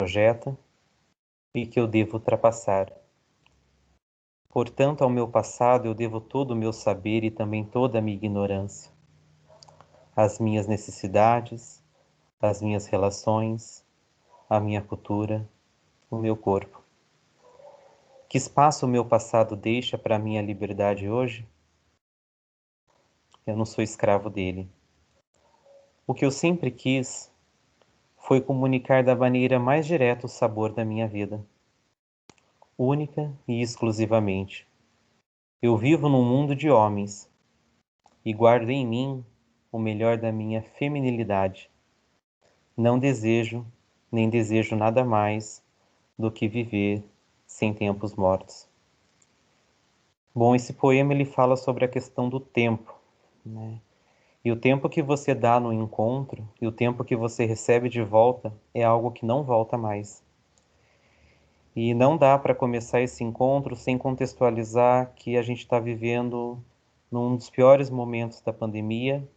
projeta e que eu devo ultrapassar. Portanto, ao meu passado eu devo todo o meu saber e também toda a minha ignorância, as minhas necessidades, as minhas relações, a minha cultura, o meu corpo. Que espaço o meu passado deixa para a minha liberdade hoje? Eu não sou escravo dele. O que eu sempre quis foi comunicar da maneira mais direta o sabor da minha vida, única e exclusivamente. Eu vivo num mundo de homens e guardo em mim o melhor da minha feminilidade. Não desejo, nem desejo nada mais do que viver sem tempos mortos. Bom, esse poema ele fala sobre a questão do tempo, né? E o tempo que você dá no encontro e o tempo que você recebe de volta é algo que não volta mais. E não dá para começar esse encontro sem contextualizar que a gente está vivendo num dos piores momentos da pandemia,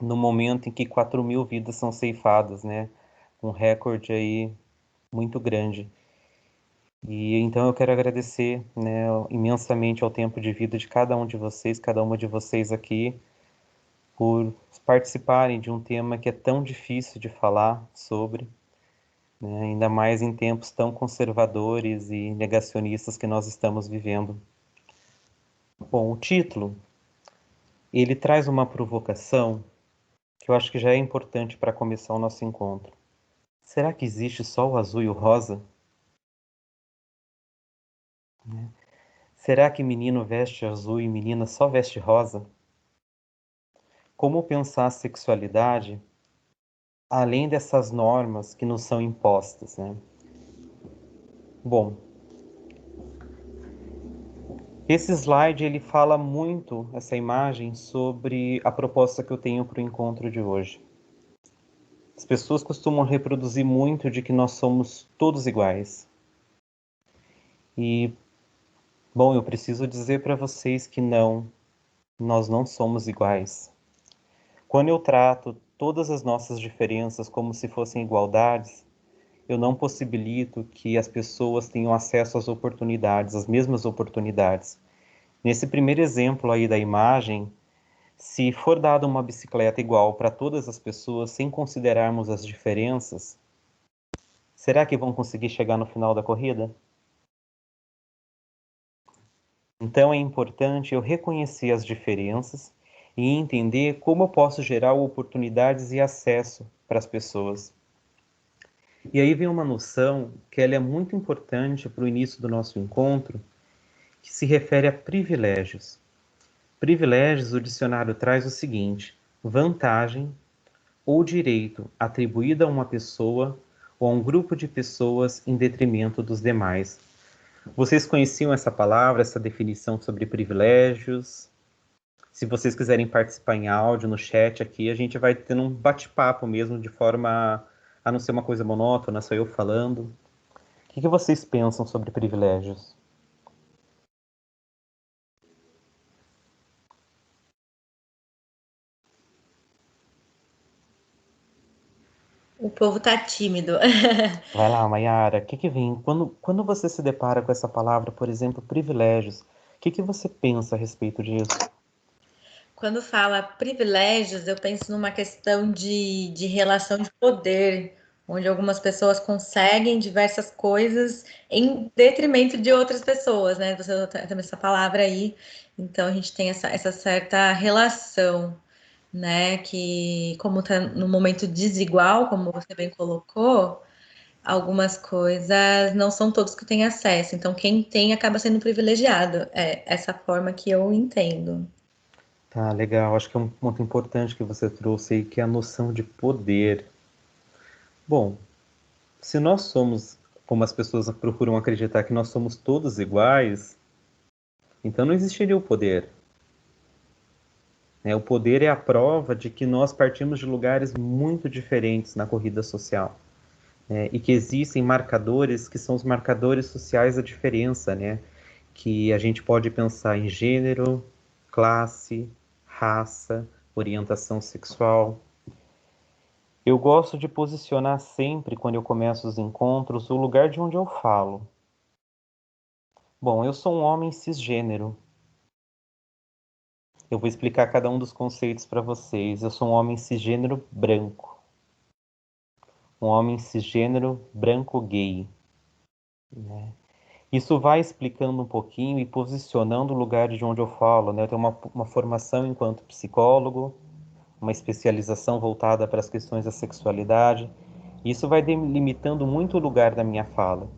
no momento em que 4.000 vidas são ceifadas, né? Um recorde aí muito grande. E então eu quero agradecer, né, imensamente ao tempo de vida de cada um de vocês, cada uma de vocês aqui, por participarem de um tema que é tão difícil de falar sobre, né, ainda mais em tempos tão conservadores e negacionistas que nós estamos vivendo. Bom, o título, ele traz uma provocação que eu acho que já é importante para começar o nosso encontro. Será que existe só o azul e o rosa? Né? Será que menino veste azul e menina só veste rosa? Como pensar a sexualidade além dessas normas que nos são impostas, né? Bom, esse slide ele fala muito, essa imagem, sobre a proposta que eu tenho para o encontro de hoje. As pessoas costumam reproduzir muito de que nós somos todos iguais. E, bom, eu preciso dizer para vocês que não, nós não somos iguais. Quando eu trato todas as nossas diferenças como se fossem igualdades, eu não possibilito que as pessoas tenham acesso às oportunidades, às mesmas oportunidades. Nesse primeiro exemplo aí da imagem, se for dada uma bicicleta igual para todas as pessoas, sem considerarmos as diferenças, será que vão conseguir chegar no final da corrida? Então é importante eu reconhecer as diferenças e entender como eu posso gerar oportunidades e acesso para as pessoas. E aí vem uma noção que ela é muito importante para o início do nosso encontro, que se refere a privilégios. Privilégios, o dicionário traz o seguinte: vantagem ou direito atribuído a uma pessoa ou a um grupo de pessoas em detrimento dos demais. Vocês conheciam essa palavra, essa definição sobre privilégios? Se vocês quiserem participar em áudio, no chat aqui, a gente vai tendo um bate-papo mesmo, de forma a não ser uma coisa monótona, só eu falando. O que vocês pensam sobre privilégios? O povo tá tímido. Vai lá, Mayara, o que vem? Quando você se depara com essa palavra, por exemplo, privilégios, o que você pensa a respeito disso? Quando fala privilégios, eu penso numa questão de relação de poder, onde algumas pessoas conseguem diversas coisas em detrimento de outras pessoas, né? Você usa também essa palavra aí, então a gente tem essa certa relação, né? Que, como tá no momento desigual, como você bem colocou, algumas coisas não são todos que têm acesso, então quem tem acaba sendo privilegiado. É essa forma que eu entendo. Tá, legal. Acho que é um ponto importante que você trouxe aí, que é a noção de poder. Bom, se nós somos, como as pessoas procuram acreditar, que nós somos todos iguais, então não existiria o poder, né? O poder é a prova de que nós partimos de lugares muito diferentes na corrida social, né? E que existem marcadores que são os marcadores sociais da diferença, né? Que a gente pode pensar em gênero, classe, raça, orientação sexual. Eu gosto de posicionar sempre, quando eu começo os encontros, o lugar de onde eu falo. Bom, eu sou um homem cisgênero. Eu vou explicar cada um dos conceitos para vocês. Eu sou um homem cisgênero branco. Um homem cisgênero branco gay, né? Isso vai explicando um pouquinho e posicionando o lugar de onde eu falo, né? Eu tenho uma formação enquanto psicólogo, uma especialização voltada para as questões da sexualidade. Isso vai delimitando muito o lugar da minha fala.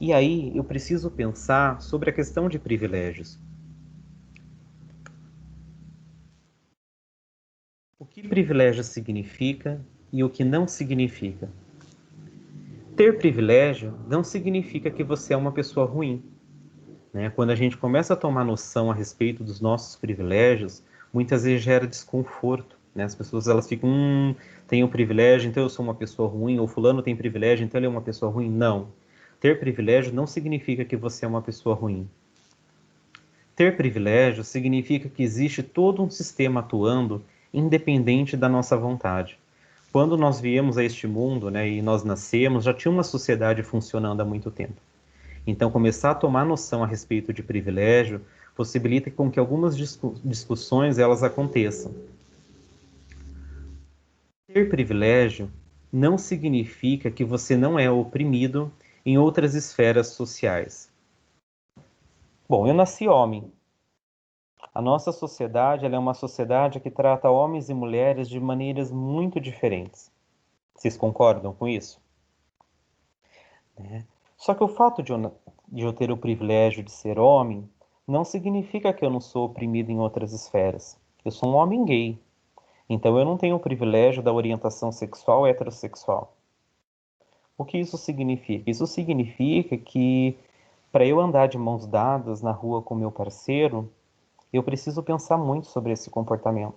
E aí eu preciso pensar sobre a questão de privilégios. O que privilégio significa e o que não significa? Ter privilégio não significa que você é uma pessoa ruim, né? Quando a gente começa a tomar noção a respeito dos nossos privilégios, muitas vezes gera desconforto, né? As pessoas elas ficam, tenho privilégio, então eu sou uma pessoa ruim, ou fulano tem privilégio, então ele é uma pessoa ruim. Não. Ter privilégio não significa que você é uma pessoa ruim. Ter privilégio significa que existe todo um sistema atuando independente da nossa vontade. Quando nós viemos a este mundo, né, e nós nascemos, já tinha uma sociedade funcionando há muito tempo. Então, começar a tomar noção a respeito de privilégio possibilita com que algumas discussões elas aconteçam. Ter privilégio não significa que você não é oprimido em outras esferas sociais. Bom, eu nasci homem. A nossa sociedade ela é uma sociedade que trata homens e mulheres de maneiras muito diferentes. Vocês concordam com isso? Né? Só que o fato de eu ter o privilégio de ser homem não significa que eu não sou oprimido em outras esferas. Eu sou um homem gay, então eu não tenho o privilégio da orientação sexual heterossexual. O que isso significa? Isso significa que para eu andar de mãos dadas na rua com meu parceiro, eu preciso pensar muito sobre esse comportamento.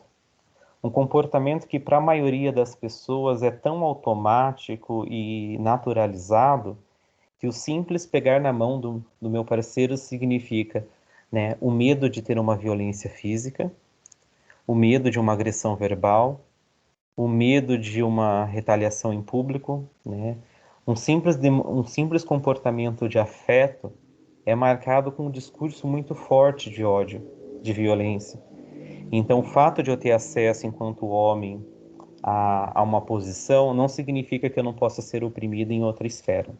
Um comportamento que para a maioria das pessoas é tão automático e naturalizado que o simples pegar na mão do meu parceiro significa, né, o medo de ter uma violência física, o medo de uma agressão verbal, o medo de uma retaliação em público, né? Um simples comportamento de afeto é marcado com um discurso muito forte de ódio, de violência. Então, o fato de eu ter acesso enquanto homem a uma posição não significa que eu não possa ser oprimido em outra esfera.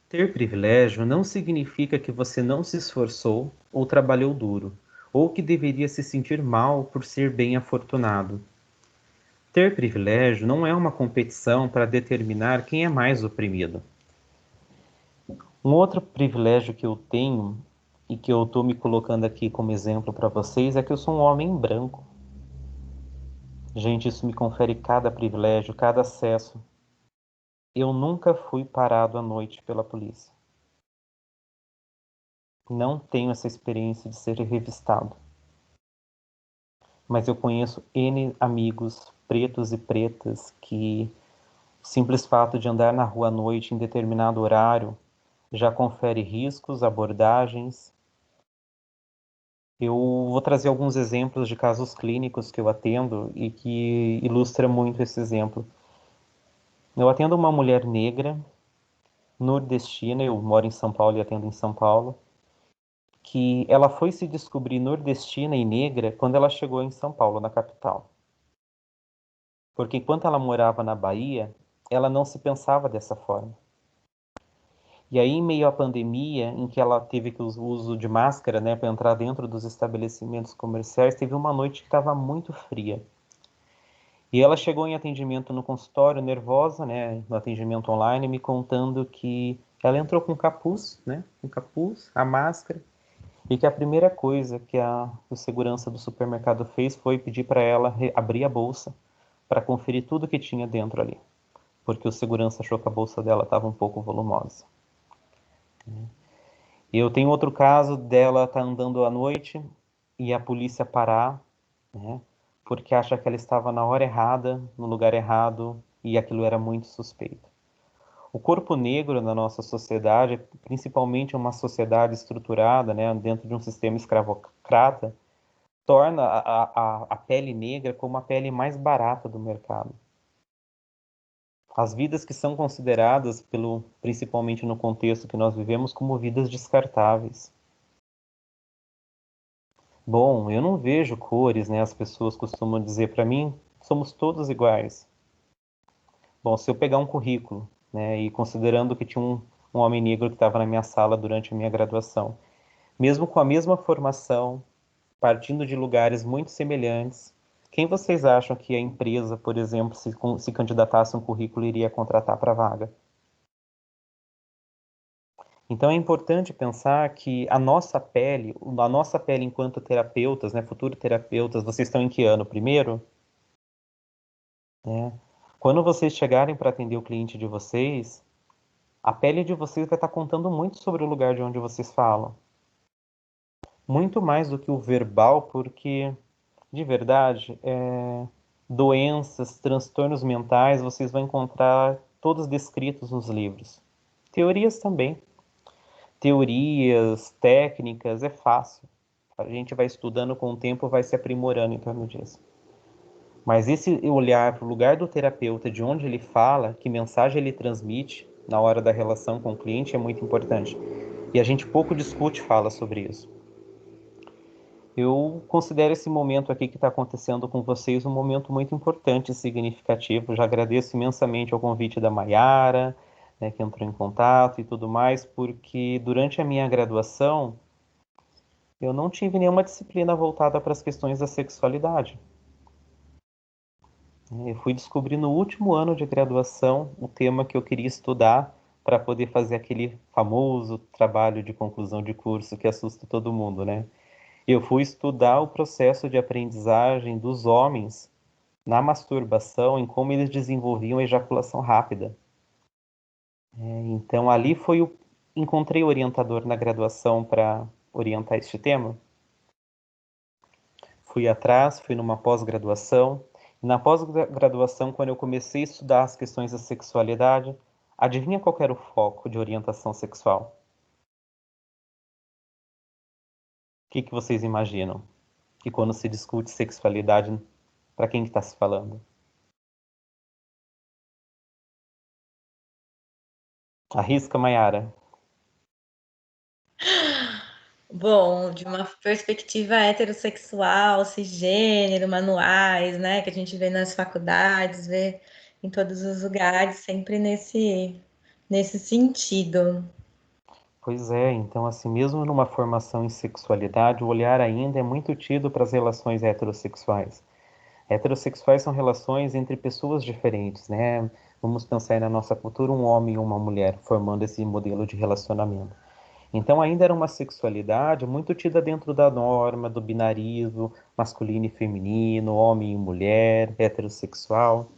Ter privilégio não significa que você não se esforçou ou trabalhou duro, ou que deveria se sentir mal por ser bem afortunado. Ter privilégio não é uma competição para determinar quem é mais oprimido. Um outro privilégio que eu tenho e que eu estou me colocando aqui como exemplo para vocês é que eu sou um homem branco. Gente, isso me confere cada privilégio, cada acesso. Eu nunca fui parado à noite pela polícia. Não tenho essa experiência de ser revistado. Mas eu conheço N amigos pretos e pretas que o simples fato de andar na rua à noite em determinado horário já confere riscos, abordagens. Eu vou trazer alguns exemplos de casos clínicos que eu atendo e que ilustra muito esse exemplo. Eu atendo uma mulher negra, nordestina, eu moro em São Paulo e atendo em São Paulo, que ela foi se descobrir nordestina e negra quando ela chegou em São Paulo, na capital. Porque enquanto ela morava na Bahia, ela não se pensava dessa forma. E aí, em meio à pandemia, em que ela teve que o uso de máscara, né, para entrar dentro dos estabelecimentos comerciais, teve uma noite que estava muito fria. E ela chegou em atendimento no consultório, nervosa, né, no atendimento online, me contando que ela entrou com capuz, né, com capuz, a máscara, e que a primeira coisa que o segurança do supermercado fez foi pedir para ela abrir a bolsa para conferir tudo que tinha dentro ali, porque o segurança achou que a bolsa dela estava um pouco volumosa. E eu tenho outro caso dela estar andando à noite e a polícia parar, né, porque acha que ela estava na hora errada, no lugar errado, e aquilo era muito suspeito. O corpo negro na nossa sociedade, principalmente uma sociedade estruturada, né, dentro de um sistema escravocrata, torna a pele negra como a pele mais barata do mercado. As vidas que são consideradas, principalmente no contexto que nós vivemos, como vidas descartáveis. Bom, eu não vejo cores, né? As pessoas costumam dizer para mim, somos todos iguais. Bom, se eu pegar um currículo, né, e considerando que tinha um homem negro que estava na minha sala durante a minha graduação, mesmo com a mesma formação, partindo de lugares muito semelhantes, quem vocês acham que a empresa, por exemplo, se candidatasse um currículo, iria contratar para a vaga? Então é importante pensar que a nossa pele enquanto terapeutas, né, futuros terapeutas, vocês estão em que ano? Primeiro? É. Quando vocês chegarem para atender o cliente de vocês, a pele de vocês vai estar contando muito sobre o lugar de onde vocês falam. Muito mais do que o verbal, porque, de verdade, doenças, transtornos mentais, vocês vão encontrar todos descritos nos livros. Teorias também. Teorias, técnicas, é fácil. A gente vai estudando com o tempo, vai se aprimorando em torno disso. Mas esse olhar para o lugar do terapeuta, de onde ele fala, que mensagem ele transmite na hora da relação com o cliente é muito importante. E a gente pouco discute, fala sobre isso. Eu considero esse momento aqui que está acontecendo com vocês um momento muito importante e significativo. Já agradeço imensamente ao convite da Maiara, né, que entrou em contato e tudo mais, porque durante a minha graduação eu não tive nenhuma disciplina voltada para as questões da sexualidade. Eu fui descobrir no último ano de graduação o tema que eu queria estudar para poder fazer aquele famoso trabalho de conclusão de curso que assusta todo mundo, né? Eu fui estudar o processo de aprendizagem dos homens na masturbação, em como eles desenvolviam ejaculação rápida. Então ali encontrei orientador na graduação para orientar este tema. Fui atrás, fui numa pós-graduação. Na pós-graduação, quando eu comecei a estudar as questões da sexualidade, adivinha qual era o foco de orientação sexual? O que vocês imaginam? Que quando se discute sexualidade, para quem que está se falando? Arrisca, Maiara. Bom, de uma perspectiva heterossexual, cisgênero, manuais, né, que a gente vê nas faculdades, vê em todos os lugares, sempre nesse sentido. Pois é, então assim, mesmo numa formação em sexualidade, o olhar ainda é muito tido para as relações heterossexuais. Heterossexuais são relações entre pessoas diferentes, né? Vamos pensar aí na nossa cultura, um homem e uma mulher formando esse modelo de relacionamento. Então ainda era uma sexualidade muito tida dentro da norma, do binarismo, masculino e feminino, homem e mulher, heterossexual.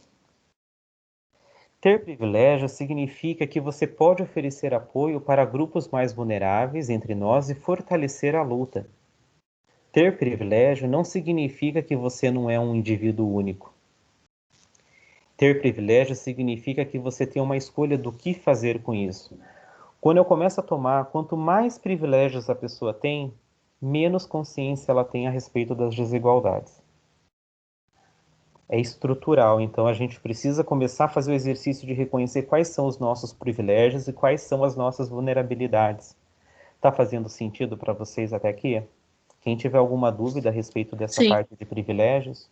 Ter privilégio significa que você pode oferecer apoio para grupos mais vulneráveis entre nós e fortalecer a luta. Ter privilégio não significa que você não é um indivíduo único. Ter privilégio significa que você tem uma escolha do que fazer com isso. Quando eu começo a tomar, quanto mais privilégios a pessoa tem, menos consciência ela tem a respeito das desigualdades. É estrutural, então a gente precisa começar a fazer o exercício de reconhecer quais são os nossos privilégios e quais são as nossas vulnerabilidades. Está fazendo sentido para vocês até aqui? Quem tiver alguma dúvida a respeito dessa Sim. parte de privilégios?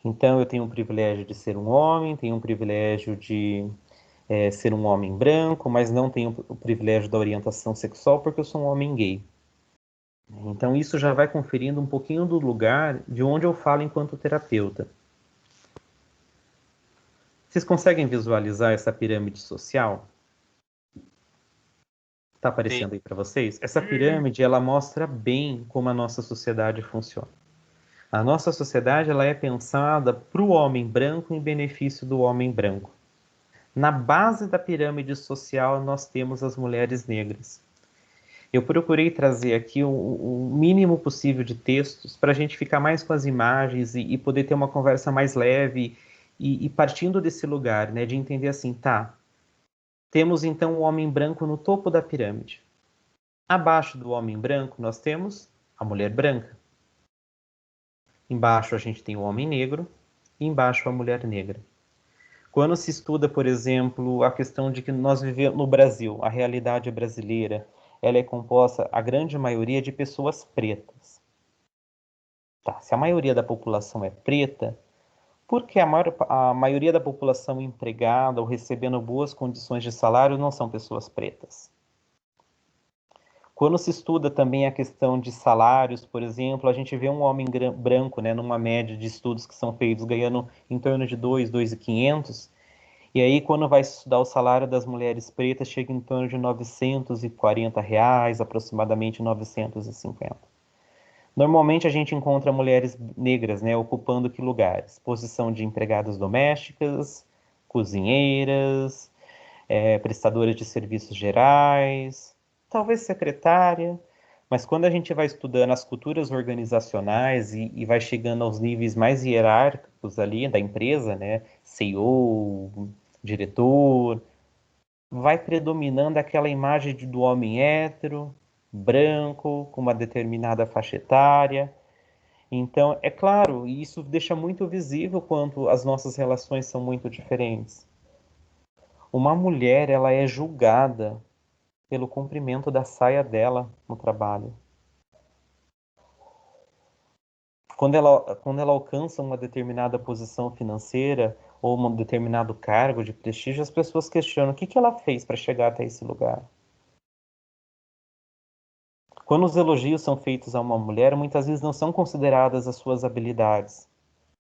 Então, eu tenho o privilégio de ser um homem, tenho o privilégio de ser um homem branco, mas não tenho o privilégio da orientação sexual porque eu sou um homem gay. Então, isso já vai conferindo um pouquinho do lugar de onde eu falo enquanto terapeuta. Vocês conseguem visualizar essa pirâmide social? Está aparecendo aí para vocês? Essa pirâmide, ela mostra bem como a nossa sociedade funciona. A nossa sociedade, ela é pensada para o homem branco em benefício do homem branco. Na base da pirâmide social, nós temos as mulheres negras. Eu procurei trazer aqui o mínimo possível de textos para a gente ficar mais com as imagens e poder ter uma conversa mais leve e partindo desse lugar, né, de entender assim, tá, temos então o homem branco no topo da pirâmide. Abaixo do homem branco nós temos a mulher branca. Embaixo a gente tem o homem negro e embaixo a mulher negra. Quando se estuda, por exemplo, a questão de que nós vivemos no Brasil, a realidade brasileira, ela é composta, a grande maioria, de pessoas pretas. Tá, se a maioria da população é preta, por que a maioria da população empregada ou recebendo boas condições de salário não são pessoas pretas? Quando se estuda também a questão de salários, por exemplo, a gente vê um homem branco, né, numa média de estudos que são feitos, ganhando em torno de 2.500, e aí quando vai estudar o salário das mulheres pretas, chega em torno de R$ 940, aproximadamente 950. Normalmente a gente encontra mulheres negras, né, ocupando que lugares? Posição de empregadas domésticas, cozinheiras, prestadoras de serviços gerais, talvez secretária, mas quando a gente vai estudando as culturas organizacionais e vai chegando aos níveis mais hierárquicos ali da empresa, né, CEO, diretor, vai predominando aquela imagem do homem hétero, branco, com uma determinada faixa etária. Então, é claro, isso deixa muito visível quanto as nossas relações são muito diferentes. Uma mulher, ela é julgada pelo comprimento da saia dela no trabalho. Quando ela alcança uma determinada posição financeira ou um determinado cargo de prestígio, as pessoas questionam o que ela fez para chegar até esse lugar. Quando os elogios são feitos a uma mulher, muitas vezes não são consideradas as suas habilidades,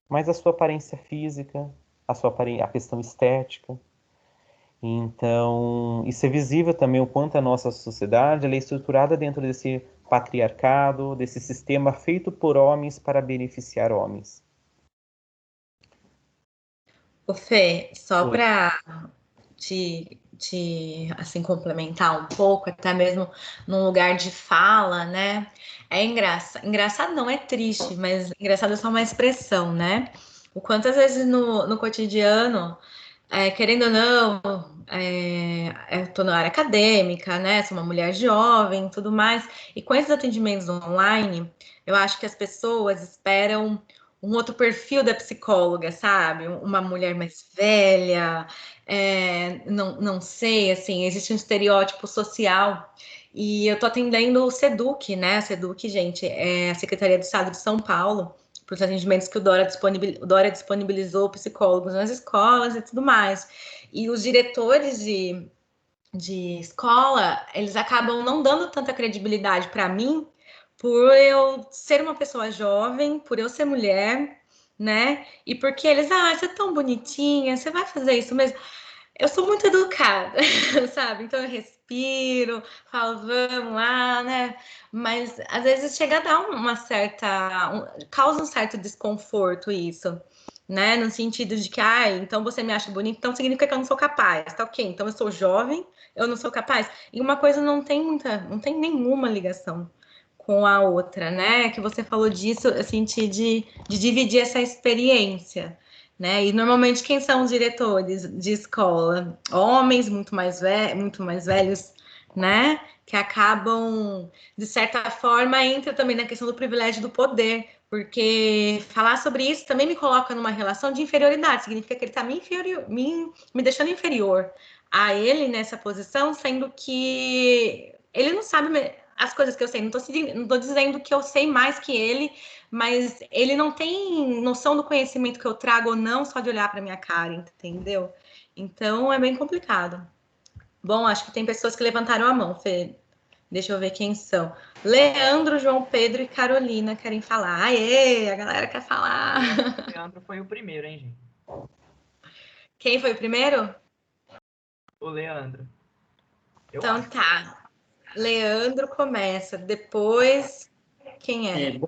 mas a sua aparência física, a questão estética. Então, isso é visível também o quanto a nossa sociedade ela é estruturada dentro desse patriarcado, desse sistema feito por homens para beneficiar homens. Ô Fê, só Oi. para assim complementar um pouco, até mesmo num lugar de fala, né? É engraçado não é triste, mas engraçado é só uma expressão, né? O quanto às vezes no cotidiano, querendo ou não, eu tô na área acadêmica, né? Sou uma mulher jovem, tudo mais, e com esses atendimentos online, eu acho que as pessoas esperam um outro perfil da psicóloga, sabe? Uma mulher mais velha, não sei, assim, existe um estereótipo social. E eu tô atendendo o SEDUC, né? A SEDUC, gente, é a Secretaria do Estado de São Paulo, para os atendimentos que o Dória disponibilizou psicólogos nas escolas e tudo mais. E os diretores de escola, eles acabam não dando tanta credibilidade para mim, por eu ser uma pessoa jovem, por eu ser mulher, né? E porque eles, você é tão bonitinha, você vai fazer isso mesmo? Eu sou muito educada, sabe? Então eu respiro, falo, vamos lá, né? Mas às vezes chega a dar uma certa. Causa um certo desconforto isso, né? No sentido de que, então você me acha bonita, então significa que eu não sou capaz, tá ok? Então eu sou jovem, eu não sou capaz. E uma coisa não tem nenhuma ligação com a outra, né? Que você falou disso, eu senti de dividir essa experiência. Né? E normalmente quem são os diretores de escola? Homens muito mais velhos, né? Que acabam, de certa forma, entra também na questão do privilégio do poder, porque falar sobre isso também me coloca numa relação de inferioridade, significa que ele está me deixando inferior a ele nessa posição, sendo que ele não sabe as coisas que eu sei, não tô dizendo que eu sei mais que ele, mas ele não tem noção do conhecimento que eu trago ou não, só de olhar para minha cara, entendeu? Então é bem complicado. Bom, acho que tem pessoas que levantaram a mão, Fê. Deixa eu ver quem são. Leandro, João Pedro e Carolina querem falar. Aê, a galera quer falar. O Leandro foi o primeiro, hein, gente? Quem foi o primeiro? O Leandro. Então tá. Leandro começa. Depois, quem é?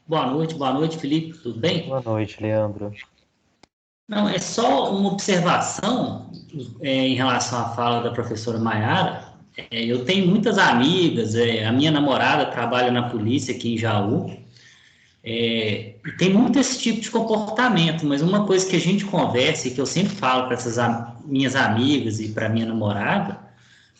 Boa noite, Felipe, tudo bem? Boa noite, Leandro. Não, é só uma observação em relação à fala da professora Maiara. Eu tenho muitas amigas, a minha namorada trabalha na polícia aqui em Jaú, e tem muito esse tipo de comportamento, mas uma coisa que a gente conversa e que eu sempre falo para essas minhas amigas e para minha namorada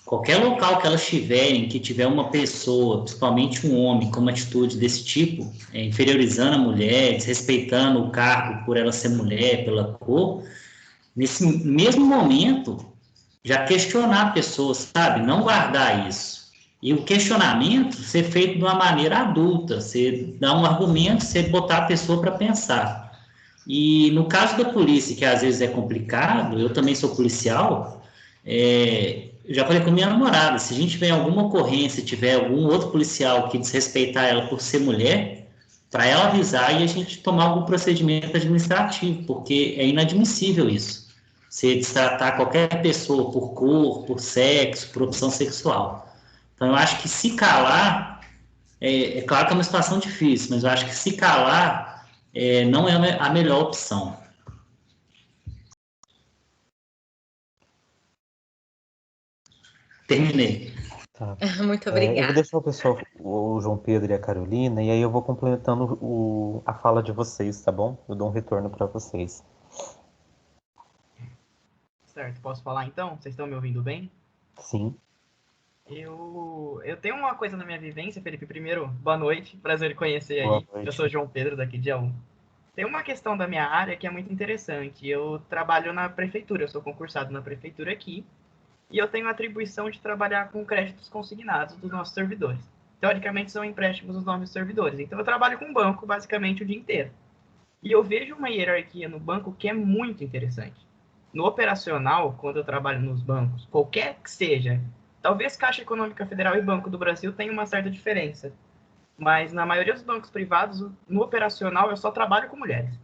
qualquer local que elas estiverem, que tiver uma pessoa, principalmente um homem, com uma atitude desse tipo, inferiorizando a mulher, desrespeitando o cargo por ela ser mulher, pela cor, nesse mesmo momento, já questionar a pessoa, sabe? Não guardar isso. E o questionamento ser feito de uma maneira adulta, você dar um argumento, você botar a pessoa para pensar. E no caso da polícia, que às vezes é complicado, eu também sou policial, eu já falei com minha namorada, se a gente tiver alguma ocorrência, tiver algum outro policial que desrespeitar ela por ser mulher, para ela avisar e a gente tomar algum procedimento administrativo, porque é inadmissível isso. Você destratar qualquer pessoa por cor, por sexo, por opção sexual. Então, eu acho que se calar, é claro que é uma situação difícil, mas eu acho que se calar não é a melhor opção. Terminei. Tá. Muito Eu vou obrigada. deixar o pessoal, o João Pedro e a Carolina, e aí eu vou complementando a fala de vocês, tá bom? Eu dou um retorno para vocês. Certo, posso falar então? Vocês estão me ouvindo bem? Sim. Eu tenho uma coisa na minha vivência, Felipe. Primeiro, boa noite, prazer em conhecer Boa aí. Eu sou noite. João Pedro, daqui de Jaú. Tem uma questão da minha área que é muito interessante. Eu trabalho na prefeitura, eu sou concursado na prefeitura aqui, e eu tenho a atribuição de trabalhar com créditos consignados dos nossos servidores. Teoricamente, são empréstimos dos nossos servidores. Então, eu trabalho com banco basicamente o dia inteiro. E eu vejo uma hierarquia no banco que é muito interessante. No operacional, quando eu trabalho nos bancos, qualquer que seja, talvez Caixa Econômica Federal e Banco do Brasil tenham uma certa diferença, mas na maioria dos bancos privados, no operacional, eu só trabalho com mulheres.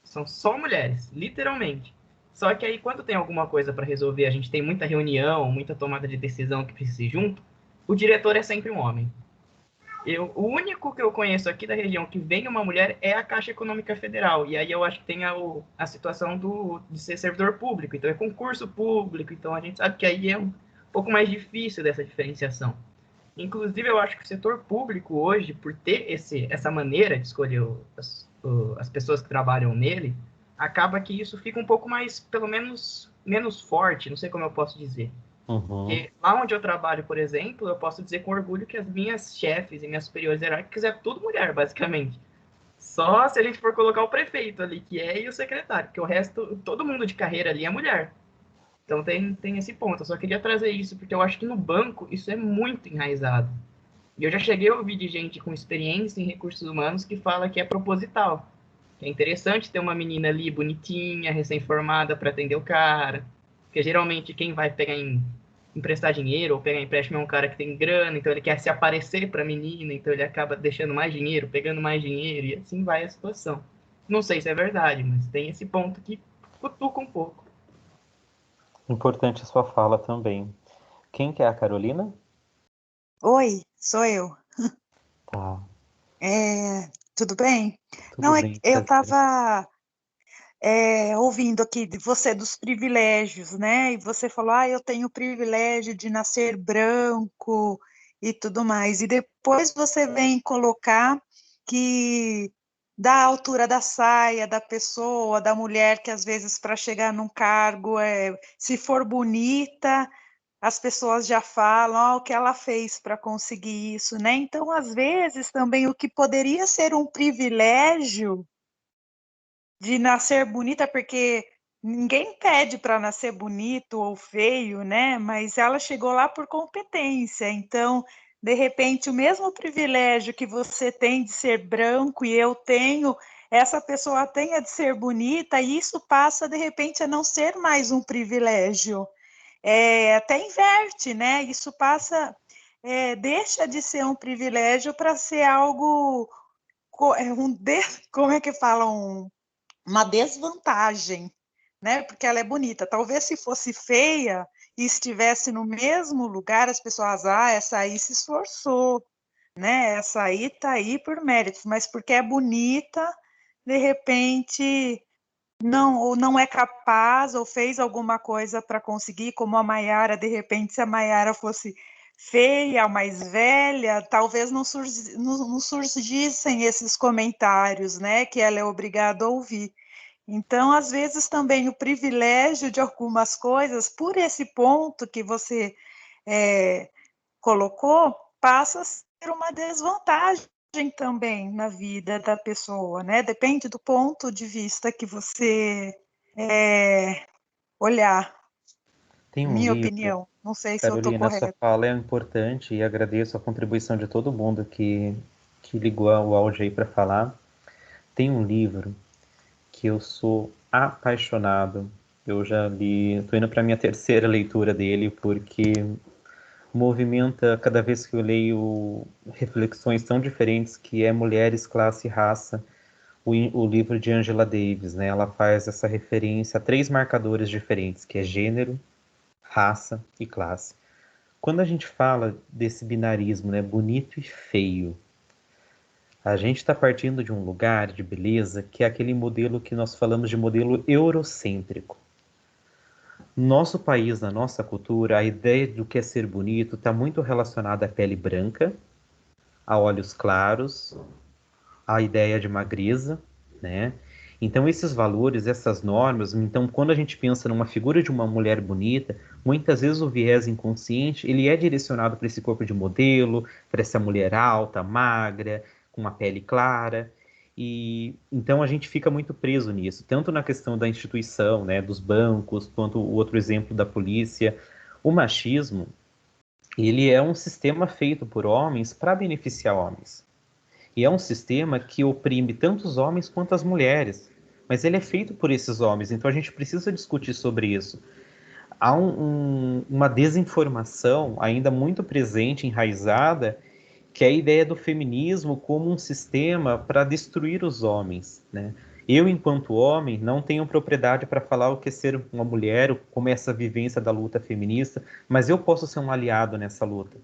São só mulheres, literalmente. Só que aí, quando tem alguma coisa para resolver, a gente tem muita reunião, muita tomada de decisão que precisa ir junto, o diretor é sempre um homem. O único que eu conheço aqui da região que vem uma mulher é a Caixa Econômica Federal. E aí eu acho que tem a situação de ser servidor público. Então é concurso público. Então a gente sabe que aí é um pouco mais difícil dessa diferenciação. Inclusive, eu acho que o setor público hoje, por ter essa maneira de escolher as pessoas que trabalham nele, acaba que isso fica um pouco mais, pelo menos, menos forte. Não sei como eu posso dizer. Uhum. Porque lá onde eu trabalho, por exemplo, eu posso dizer com orgulho que as minhas chefes e minhas superiores hierárquicas é tudo mulher, basicamente. Só se a gente for colocar o prefeito ali, que é, e o secretário, porque o resto, todo mundo de carreira ali é mulher. Então tem esse ponto. Eu só queria trazer isso, porque eu acho que no banco isso é muito enraizado. E eu já cheguei a ouvir de gente com experiência em recursos humanos que fala que é proposital. Que é interessante ter uma menina ali bonitinha, recém-formada para atender o cara. Porque geralmente quem vai pegar emprestar dinheiro ou pegar empréstimo é um cara que tem grana, então ele quer se aparecer para a menina, então ele acaba deixando mais dinheiro, pegando mais dinheiro, e assim vai a situação. Não sei se é verdade, mas tem esse ponto que cutuca um pouco. Importante a sua fala também. Quem que é a Carolina? Oi, sou eu. Tá, Tudo bem? tudo Não, bem, eu prazer. estava ouvindo aqui de você dos privilégios, né? E você falou, eu tenho o privilégio de nascer branco e tudo mais. E depois você vem colocar que da altura da saia da pessoa, da mulher, que às vezes para chegar num cargo, se for bonita, as pessoas já falam o que ela fez para conseguir isso, né? Então, às vezes, também o que poderia ser um privilégio de nascer bonita, porque ninguém pede para nascer bonito ou feio, né? Mas ela chegou lá por competência. Então, de repente, o mesmo privilégio que você tem de ser branco e eu tenho, essa pessoa tem a de ser bonita, e isso passa, de repente, a não ser mais um privilégio. Até inverte, né? Isso passa, deixa de ser um privilégio para ser algo, como é que falam? Uma desvantagem, né? Porque ela é bonita. Talvez se fosse feia e estivesse no mesmo lugar, as pessoas, essa aí se esforçou, né? Essa aí está aí por méritos, mas porque é bonita, de repente não, ou não é capaz, ou fez alguma coisa para conseguir, como a Maiara, de repente, se a Maiara fosse feia, mais velha, talvez não surgissem esses comentários, né, que ela é obrigada a ouvir. Então, às vezes, também o privilégio de algumas coisas, por esse ponto que você colocou, passa a ser uma desvantagem também na vida da pessoa, né? Depende do ponto de vista que você olhar. Tem um Minha livro, opinião, não sei se eu estou Carolina, essa correta. fala é importante e agradeço a contribuição de todo mundo que ligou o áudio aí para falar. Tem um livro que eu sou apaixonado. Eu já li, estou indo para minha terceira leitura dele, porque movimenta cada vez que eu leio reflexões tão diferentes, que é Mulheres, Classe e Raça, o livro de Angela Davis, né? Ela faz essa referência a 3 marcadores diferentes, que é gênero, raça e classe. Quando a gente fala desse binarismo, né, bonito e feio, a gente está partindo de um lugar de beleza que é aquele modelo que nós falamos de modelo eurocêntrico. No nosso país, na nossa cultura, a ideia do que é ser bonito está muito relacionada à pele branca, a olhos claros, a ideia de magreza, né? Então esses valores, essas normas, então quando a gente pensa numa figura de uma mulher bonita, muitas vezes o viés inconsciente, ele é direcionado para esse corpo de modelo, para essa mulher alta, magra, com uma pele clara, e então a gente fica muito preso nisso, tanto na questão da instituição, né, dos bancos, quanto o outro exemplo da polícia. O machismo, ele é um sistema feito por homens para beneficiar homens. E é um sistema que oprime tanto os homens quanto as mulheres. Mas ele é feito por esses homens, então a gente precisa discutir sobre isso. Há uma desinformação ainda muito presente, enraizada, que é a ideia do feminismo como um sistema para destruir os homens, né? Eu, enquanto homem, não tenho propriedade para falar o que é ser uma mulher, como é essa vivência da luta feminista, mas eu posso ser um aliado nessa luta.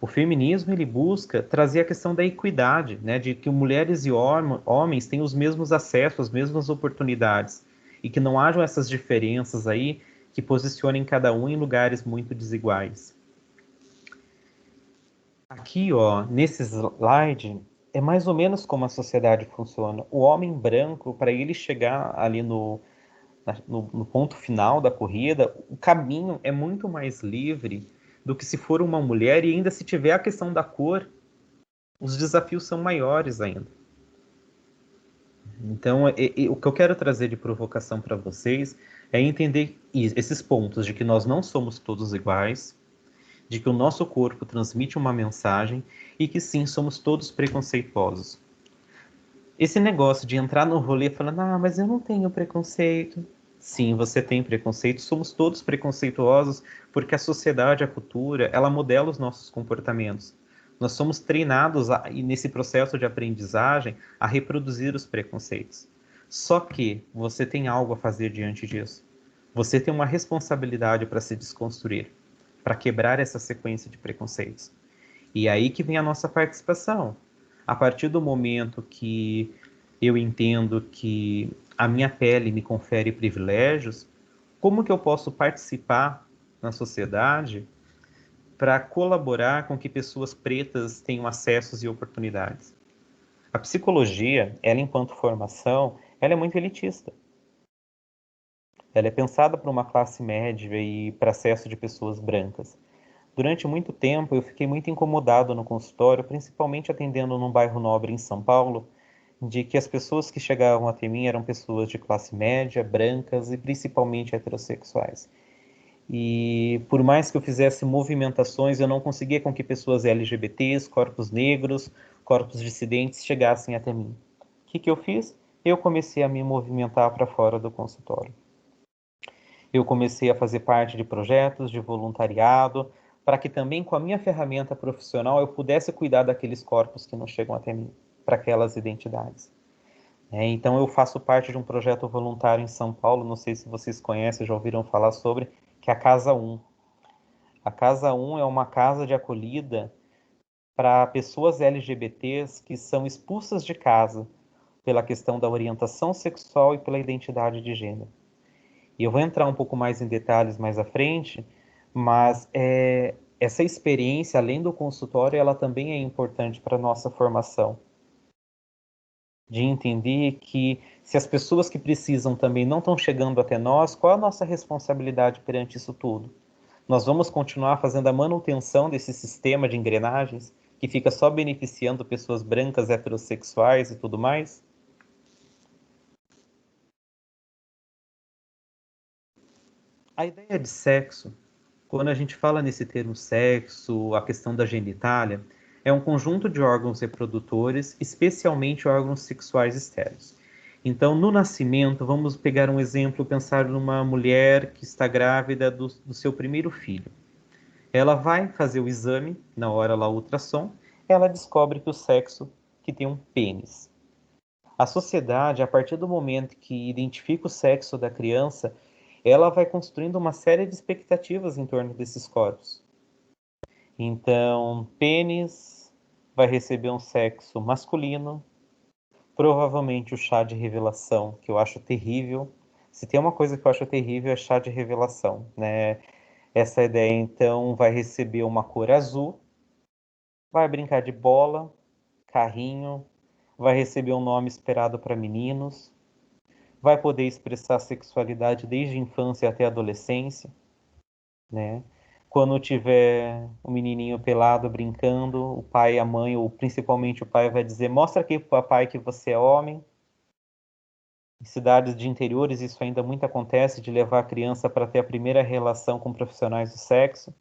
O feminismo ele busca trazer a questão da equidade, né, de que mulheres e homens têm os mesmos acessos, as mesmas oportunidades, e que não hajam essas diferenças aí que posicionem cada um em lugares muito desiguais. Aqui, ó, nesse slide, é mais ou menos como a sociedade funciona. O homem branco, para ele chegar ali no ponto final da corrida, o caminho é muito mais livre do que se for uma mulher, e ainda se tiver a questão da cor, os desafios são maiores ainda. Então, o que eu quero trazer de provocação para vocês é entender esses pontos de que nós não somos todos iguais, de que o nosso corpo transmite uma mensagem e que sim, somos todos preconceituosos. Esse negócio de entrar no rolê falando, mas eu não tenho preconceito. Sim, você tem preconceito, somos todos preconceituosos porque a sociedade, a cultura, ela modela os nossos comportamentos. Nós somos treinados nesse processo de aprendizagem a reproduzir os preconceitos. Só que você tem algo a fazer diante disso. Você tem uma responsabilidade para se desconstruir, para quebrar essa sequência de preconceitos. E aí que vem a nossa participação. A partir do momento que eu entendo que a minha pele me confere privilégios, como que eu posso participar na sociedade para colaborar com que pessoas pretas tenham acessos e oportunidades? A psicologia, ela enquanto formação, ela é muito elitista. Ela é pensada para uma classe média e para acesso de pessoas brancas. Durante muito tempo, eu fiquei muito incomodado no consultório, principalmente atendendo num bairro nobre em São Paulo, de que as pessoas que chegavam até mim eram pessoas de classe média, brancas e principalmente heterossexuais. E por mais que eu fizesse movimentações, eu não conseguia com que pessoas LGBTs, corpos negros, corpos dissidentes chegassem até mim. O que eu fiz? Eu comecei a me movimentar para fora do consultório. Eu comecei a fazer parte de projetos de voluntariado, para que também com a minha ferramenta profissional eu pudesse cuidar daqueles corpos que não chegam até mim, para aquelas identidades. Então eu faço parte de um projeto voluntário em São Paulo, não sei se vocês conhecem, já ouviram falar sobre, que é a Casa 1. A Casa 1 é uma casa de acolhida para pessoas LGBTs que são expulsas de casa pela questão da orientação sexual e pela identidade de gênero. E eu vou entrar um pouco mais em detalhes mais à frente, mas essa experiência, além do consultório, ela também é importante para a nossa formação. De entender que se as pessoas que precisam também não estão chegando até nós, qual é a nossa responsabilidade perante isso tudo? Nós vamos continuar fazendo a manutenção desse sistema de engrenagens que fica só beneficiando pessoas brancas, heterossexuais e tudo mais? A ideia de sexo, quando a gente fala nesse termo sexo, a questão da genitália, é um conjunto de órgãos reprodutores, especialmente órgãos sexuais estéreis. Então, no nascimento, vamos pegar um exemplo, pensar numa mulher que está grávida do seu primeiro filho. Ela vai fazer o exame, na hora lá o ultrassom, ela descobre que o sexo, que tem um pênis. A sociedade, a partir do momento que identifica o sexo da criança, ela vai construindo uma série de expectativas em torno desses corpos. Então, pênis vai receber um sexo masculino, provavelmente o chá de revelação, que eu acho terrível. Se tem uma coisa que eu acho terrível é chá de revelação, né? Essa ideia, então, vai receber uma cor azul, vai brincar de bola, carrinho, vai receber um nome esperado para meninos, vai poder expressar sexualidade desde a infância até a adolescência, né? Quando tiver um menininho pelado brincando, o pai e a mãe, ou principalmente o pai, vai dizer: mostra aqui pro papai que você é homem. Em cidades de interiores isso ainda muito acontece, de levar a criança para ter a primeira relação com profissionais do sexo.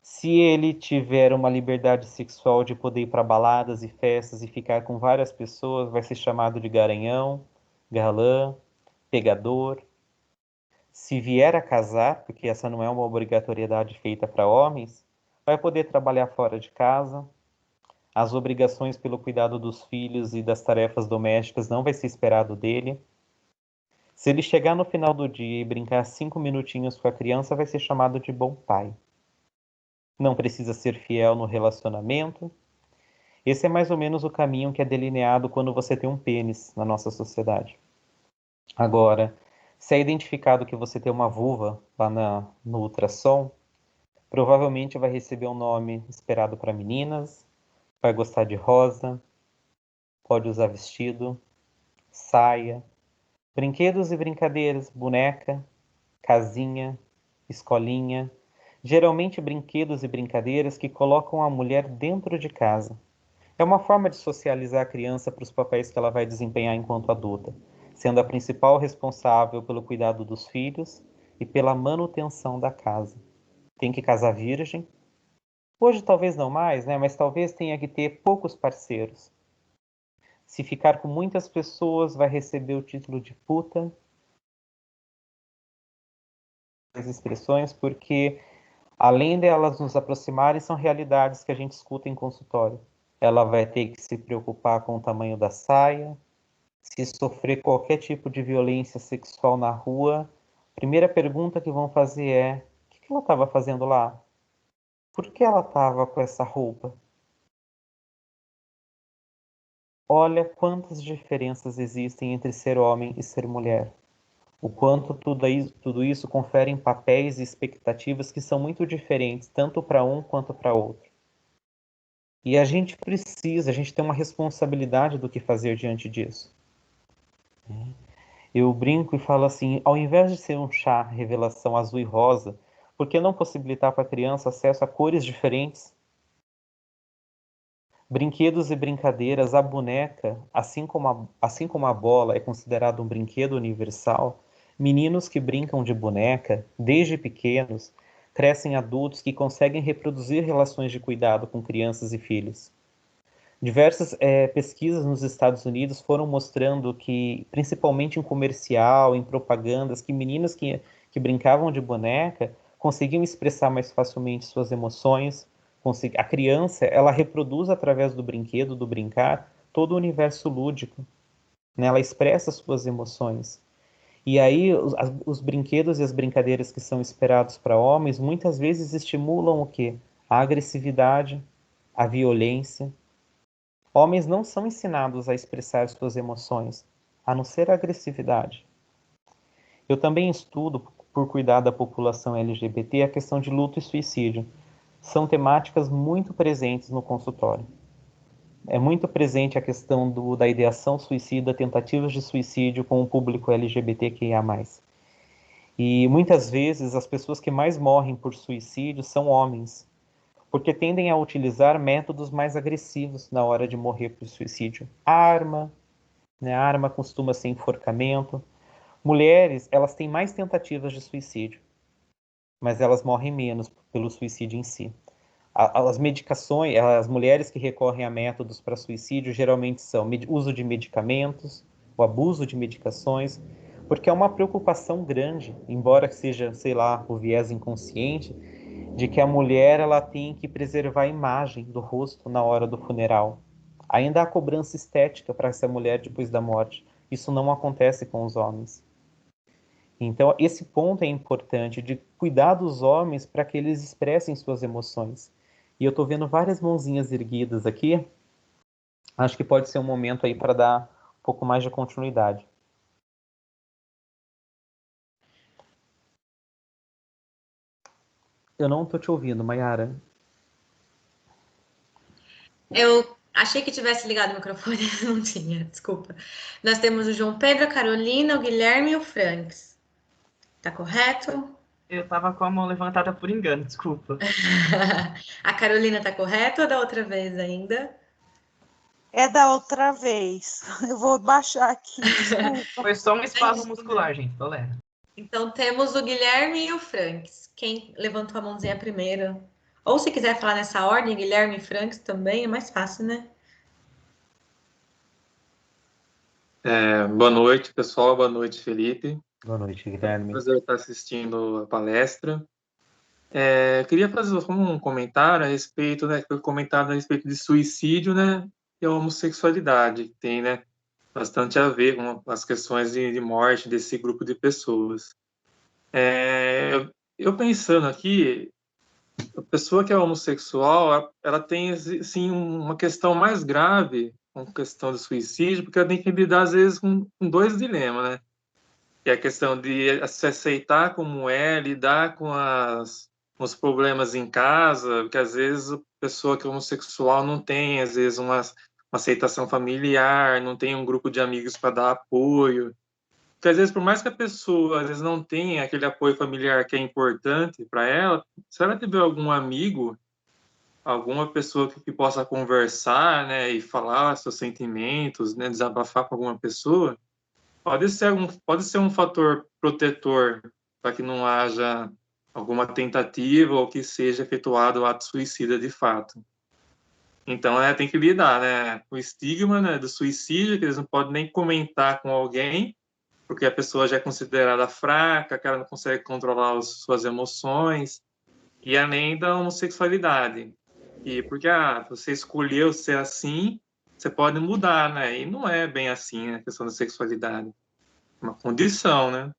Se ele tiver uma liberdade sexual de poder ir para baladas e festas e ficar com várias pessoas, vai ser chamado de garanhão, galã, pegador. Se vier a casar, porque essa não é uma obrigatoriedade feita para homens, vai poder trabalhar fora de casa. As obrigações pelo cuidado dos filhos e das tarefas domésticas não vai ser esperado dele. Se ele chegar no final do dia e brincar 5 minutinhos com a criança, vai ser chamado de bom pai. Não precisa ser fiel no relacionamento. Esse é mais ou menos o caminho que é delineado quando você tem um pênis na nossa sociedade. Agora, se é identificado que você tem uma vulva lá no ultrassom, provavelmente vai receber um nome esperado para meninas, vai gostar de rosa, pode usar vestido, saia, brinquedos e brincadeiras, boneca, casinha, escolinha, geralmente brinquedos e brincadeiras que colocam a mulher dentro de casa. É uma forma de socializar a criança para os papéis que ela vai desempenhar enquanto adulta, sendo a principal responsável pelo cuidado dos filhos e pela manutenção da casa. Tem que casar virgem. Hoje talvez não mais, né? Mas talvez tenha que ter poucos parceiros. Se ficar com muitas pessoas, vai receber o título de puta. As expressões, porque além delas nos aproximarem, são realidades que a gente escuta em consultório. Ela vai ter que se preocupar com o tamanho da saia. Se sofrer qualquer tipo de violência sexual na rua, a primeira pergunta que vão fazer é: o que ela estava fazendo lá? Por que ela estava com essa roupa? Olha quantas diferenças existem entre ser homem e ser mulher. O quanto tudo isso confere em papéis e expectativas que são muito diferentes, tanto para um quanto para outro. E a gente tem uma responsabilidade do que fazer diante disso. Eu brinco e falo assim: ao invés de ser um chá revelação azul e rosa, por que não possibilitar para a criança acesso a cores diferentes? Brinquedos e brincadeiras, a boneca, assim como a bola é considerado um brinquedo universal, meninos que brincam de boneca, desde pequenos, crescem adultos que conseguem reproduzir relações de cuidado com crianças e filhos. Diversas pesquisas nos Estados Unidos foram mostrando que, principalmente em comercial, em propagandas, que meninos que brincavam de boneca conseguiam expressar mais facilmente suas emoções. A criança, ela reproduz através do brinquedo, do brincar, todo o universo lúdico, né? Ela expressa suas emoções. E aí, os brinquedos e as brincadeiras que são esperados para homens, muitas vezes estimulam o quê? A agressividade, a violência. Homens não são ensinados a expressar suas emoções, a não ser a agressividade. Eu também estudo, por cuidar da população LGBT, a questão de luto e suicídio. São temáticas muito presentes no consultório. É muito presente a questão da ideação suicida, tentativas de suicídio com o público LGBTQIA+. E muitas vezes as pessoas que mais morrem por suicídio são homens, porque tendem a utilizar métodos mais agressivos na hora de morrer por suicídio. Arma, né? A arma costuma ser enforcamento. Mulheres, elas têm mais tentativas de suicídio, mas elas morrem menos pelo suicídio em si. As medicações, as mulheres que recorrem a métodos para suicídio geralmente são uso de medicamentos, o abuso de medicações, porque é uma preocupação grande, embora seja, sei lá, o viés inconsciente, de que a mulher ela tem que preservar a imagem do rosto na hora do funeral. Ainda há cobrança estética para essa mulher depois da morte. Isso não acontece com os homens. Então, esse ponto é importante de cuidar dos homens para que eles expressem suas emoções. E eu estou vendo várias mãozinhas erguidas aqui. Acho que pode ser um momento aí para dar um pouco mais de continuidade. Eu não estou te ouvindo, Mayara. Eu achei que tivesse ligado o microfone, não tinha, desculpa. Nós temos o João Pedro, a Carolina, o Guilherme e o Franks. Tá correto? Eu tava com a mão levantada por engano, desculpa. A Carolina tá correta ou da outra vez ainda? É da outra vez. Eu vou baixar aqui, desculpa. Foi só um espasmo muscular, gente, tolera. Então temos o Guilherme e o Franks. Quem levantou a mãozinha primeiro? Ou se quiser falar nessa ordem, Guilherme e Franks também, é mais fácil, né? Boa noite, pessoal. Boa noite, Felipe. Boa noite, É um Guilherme. prazer estar assistindo a palestra. Queria fazer um comentário a respeito, né, que foi comentado a respeito de suicídio, né, e a homossexualidade, que tem, né, bastante a ver com as questões de morte desse grupo de pessoas. Eu pensando aqui, a pessoa que é homossexual, ela tem, sim, uma questão mais grave com questão do suicídio, porque ela tem que lidar, às vezes, com dois dilemas, né? Que é a questão de se aceitar como é, lidar com os problemas em casa, porque às vezes a pessoa que é homossexual não tem, às vezes, uma aceitação familiar, não tem um grupo de amigos para dar apoio. Porque às vezes, por mais que a pessoa às vezes não tenha aquele apoio familiar que é importante para ela, se ela tiver algum amigo, alguma pessoa que possa conversar, né, e falar seus sentimentos, né, desabafar com alguma pessoa, pode ser um fator protetor para que não haja alguma tentativa ou que seja efetuado o ato suicida de fato. Então, tem que lidar, né, com o estigma, né, do suicídio, que eles não podem nem comentar com alguém, porque a pessoa já é considerada fraca, que ela não consegue controlar suas emoções, e além da homossexualidade. E porque você escolheu ser assim, você pode mudar, né? E não é bem assim, né, a questão da sexualidade. É uma condição, né?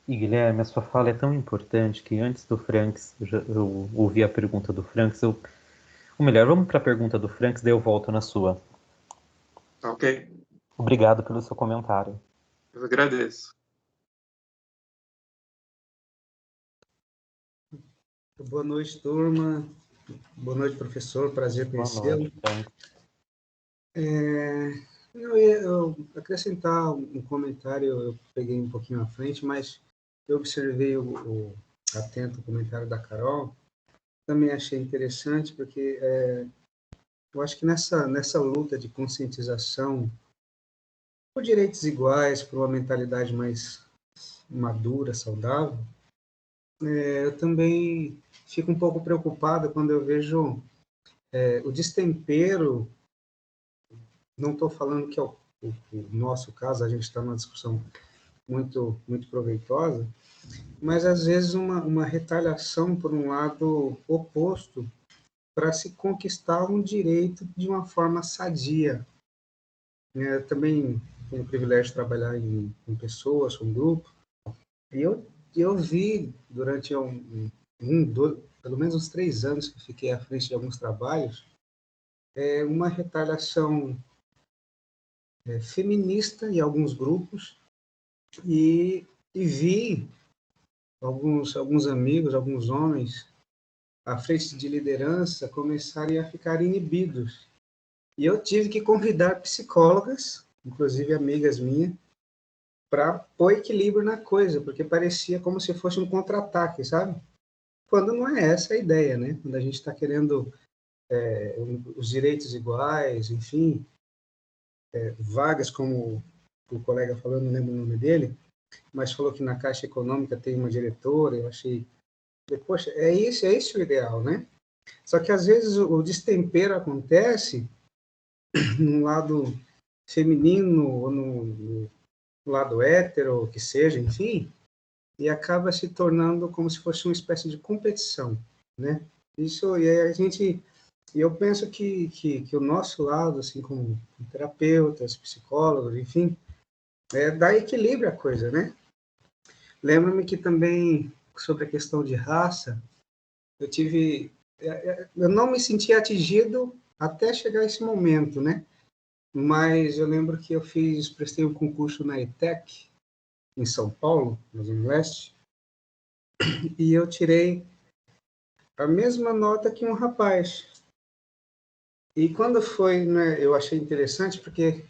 E Guilherme, a sua fala é tão importante que antes do Franks, eu ouvi a pergunta do Franks, ou melhor, vamos para a pergunta do Franks, daí eu volto na sua. Ok, Obrigado pelo seu comentário. eu agradeço. Boa noite, turma. Boa noite, professor. Prazer Boa conhecê-lo. noite, Franks. Eu ia acrescentar um comentário, eu peguei um pouquinho à frente, mas eu observei atento o comentário da Carol. Também achei interessante, porque eu acho que nessa luta de conscientização por direitos iguais, por uma mentalidade mais madura, saudável, eu também fico um pouco preocupado quando eu vejo o destempero. Não estou falando que é o nosso caso, a gente está numa discussão muito, muito proveitosa, mas às vezes uma retaliação por um lado oposto para se conquistar um direito de uma forma sadia. Eu também tenho o privilégio de trabalhar com pessoas, com grupos, e eu vi durante pelo menos uns 3 anos que eu fiquei à frente de alguns trabalhos, uma retaliação feminista em alguns grupos, e vi alguns amigos, alguns homens à frente de liderança começarem a ficar inibidos. E eu tive que convidar psicólogas, inclusive amigas minhas, para pôr equilíbrio na coisa, porque parecia como se fosse um contra-ataque, sabe? Quando não é essa a ideia, né? Quando a gente está querendo os direitos iguais, enfim, vagas, como o colega falou, não lembro o nome dele, mas falou que na Caixa Econômica tem uma diretora, eu achei, poxa, é isso o ideal, né? Só que às vezes o destempero acontece no lado feminino ou no lado hétero, ou que seja, enfim, e acaba se tornando como se fosse uma espécie de competição, né? Isso, e aí eu penso que o nosso lado, assim, como terapeutas, psicólogos, enfim, dá equilíbrio à coisa, né? Lembro-me que também, sobre a questão de raça, eu não me senti atingido até chegar esse momento, né? Mas eu lembro que prestei um concurso na ETEC, em São Paulo, na Zona Leste, e eu tirei a mesma nota que um rapaz. E quando foi, né, eu achei interessante, porque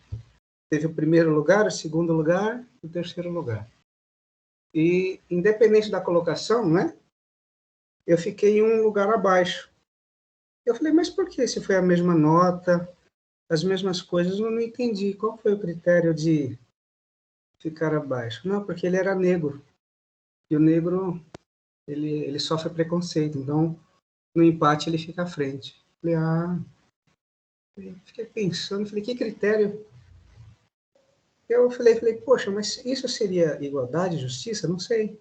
teve o primeiro lugar, o segundo lugar e o terceiro lugar. E, independente da colocação, né, eu fiquei em um lugar abaixo. Eu falei, mas por que se foi a mesma nota, as mesmas coisas? Eu não entendi. Qual foi o critério de ficar abaixo? Não, porque ele era negro. E o negro, ele sofre preconceito. Então, no empate, ele fica à frente. Eu falei, fiquei pensando, falei, que critério? Eu falei, poxa, mas isso seria igualdade, justiça? Não sei.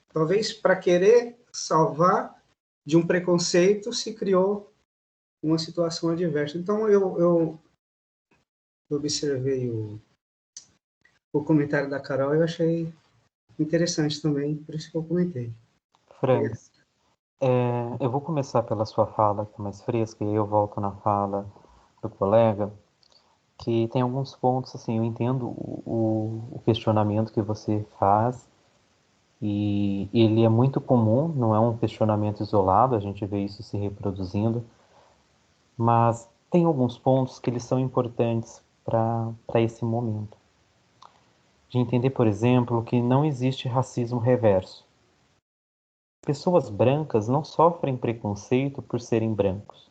Talvez para querer salvar de um preconceito se criou uma situação adversa. Então, eu observei o comentário da Carol e eu achei interessante também, por isso que eu comentei. Franz, eu vou começar pela sua fala, que é mais fresca, e aí eu volto na fala do colega, que tem alguns pontos, assim, eu entendo o questionamento que você faz, e ele é muito comum, não é um questionamento isolado, a gente vê isso se reproduzindo, mas tem alguns pontos que eles são importantes para esse momento. De entender, por exemplo, que não existe racismo reverso. Pessoas brancas não sofrem preconceito por serem brancos.